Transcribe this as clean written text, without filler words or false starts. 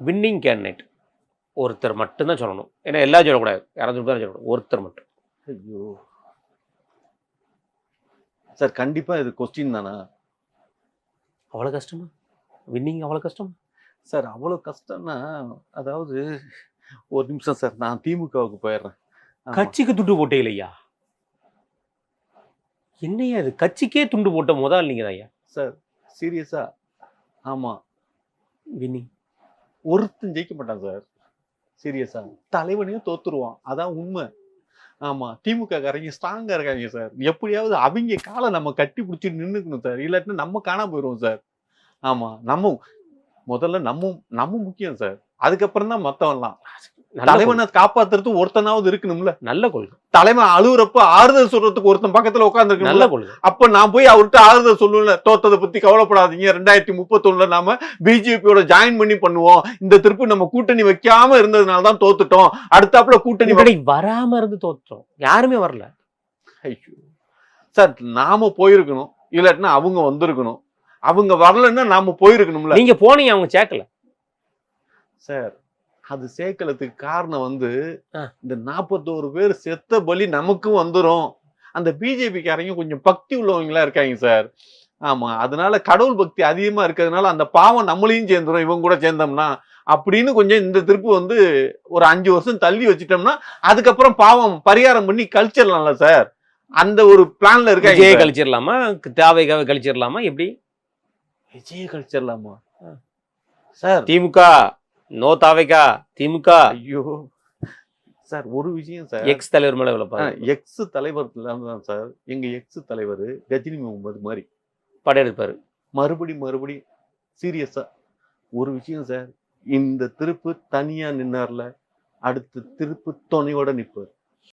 Winning candidate ஒருத்தர் மட்டும்தான் சொல்லணும். ஏன்னா எல்லாம் சொல்லக்கூடாது, 200 பேர் சொல்லக்கூடாது, ஒருத்தர் மட்டும். ஐயோ சார், கண்டிப்பா இது கொஸ்டின் தானா? அவ்வளோ கஷ்டமா? வின்னிங் அவ்வளோ கஷ்டம் சார்? அவ்வளோ கஷ்டம்னா, அதாவது ஒரு நிமிஷம் சார், நான் திமுகவுக்கு போயிடுறேன். கட்சிக்கு துண்டு போட்டே இல்லையா? என்னையா இது? கட்சிக்கே துண்டு போட்ட முதல் நீங்க தான் ஐயா. சார் சீரியஸா? ஆமா. வின்னிங் ஒருத்தன் ஜெயிக்க மாட்டான் சார், சீரியஸா. தலைவனையும் தோத்துருவான், அதான் உண்மை. ஆமா, திமுக காரங்க ஸ்ட்ராங்கா இருக்காங்க சார். எப்படியாவது அவங்க காலை நம்ம கட்டி பிடிச்சி நின்றுக்கணும் சார், இல்லாட்டினா நம்ம காணாம போயிடுவோம் சார். ஆமா, முதல்ல நம்ம முக்கியம் சார், அதுக்கப்புறம் தான் மத்தவன்லாம். தலைவனை காப்பாத்துறது ஒருத்தனாவது இருக்கணும்ல. நல்ல கொள்கை. தலைவன் அழுகுறப்ப ஆறுதல் சொல்றதுக்கு ஒருத்தன் பக்கத்துல உட்கார்ந்து நல்ல கொள்கை. அப்ப நான் போய் அவர்கிட்ட ஆறுதல் சொல்லுவேன்ல, தோத்ததை பத்தி கவலைப்படாதீங்க, 2031 நாம பிஜேபியோட ஜாயின் பண்ணி பண்ணுவோம், இந்த திருப்பு நம்ம கூட்டணி வைக்காம இருந்ததுனாலதான் தோத்துட்டோம், அடுத்தாப்புல கூட்டணி வராம இருந்து தோத்துட்டோம், யாருமே வரல. ஐயோ சார், நாம போயிருக்கணும், இல்லாட்டினா அவங்க வந்திருக்கணும். அவங்க வரலன்னா நாம போயிருக்கணும்ல. நீங்க போனீங்க, அவங்க சேர்க்கல சார். அது சேர்க்கலத்துக்கு காரணம் இந்த 41 பேர் செத்த பலி நமக்கும் வந்துரும். அந்த பிஜேபிக்காரங்க கொஞ்சம் பக்தி உள்ளவங்களா இருக்காங்க சார். ஆமா, அதனால கடவுள் பக்தி அதிகமா இருக்கிறதுனால அந்த பாவம் நம்மளையும் சேர்ந்துரும், இவங்க கூட சேர்ந்தோம்னா அப்படின்னு கொஞ்சம் இந்த திருப்பு ஒரு 5 வருஷம் தள்ளி வச்சுட்டோம்னா அதுக்கப்புறம் பாவம் பரிகாரம் பண்ணி கழிச்சிடலாம்ல சார். அந்த ஒரு பிளான்ல இருக்காங்க. விஜய் கழிச்சிடலாமா, தாவேகாவை கழிச்சிடலாமா, எப்படி? விஜய் கழிச்சிடலாமா சார்? திமுக நோ தாவேகா, திமுக. ஐயோ சார், ஒரு விஷயம் சார், எக்ஸ் தலைவர் மேல விளப்பா. எக்ஸ் தலைவர் தான் சார், எங்க எக்ஸ் தலைவர் கஜினி முகமது மாதிரி படையெடுப்பாரு. மறுபடி சீரியஸா ஒரு விஷயம் சார், இந்த திருப்பு தனியா நின்னார்ல, அடுத்த திருப்பு துணையோட நிப்பார்.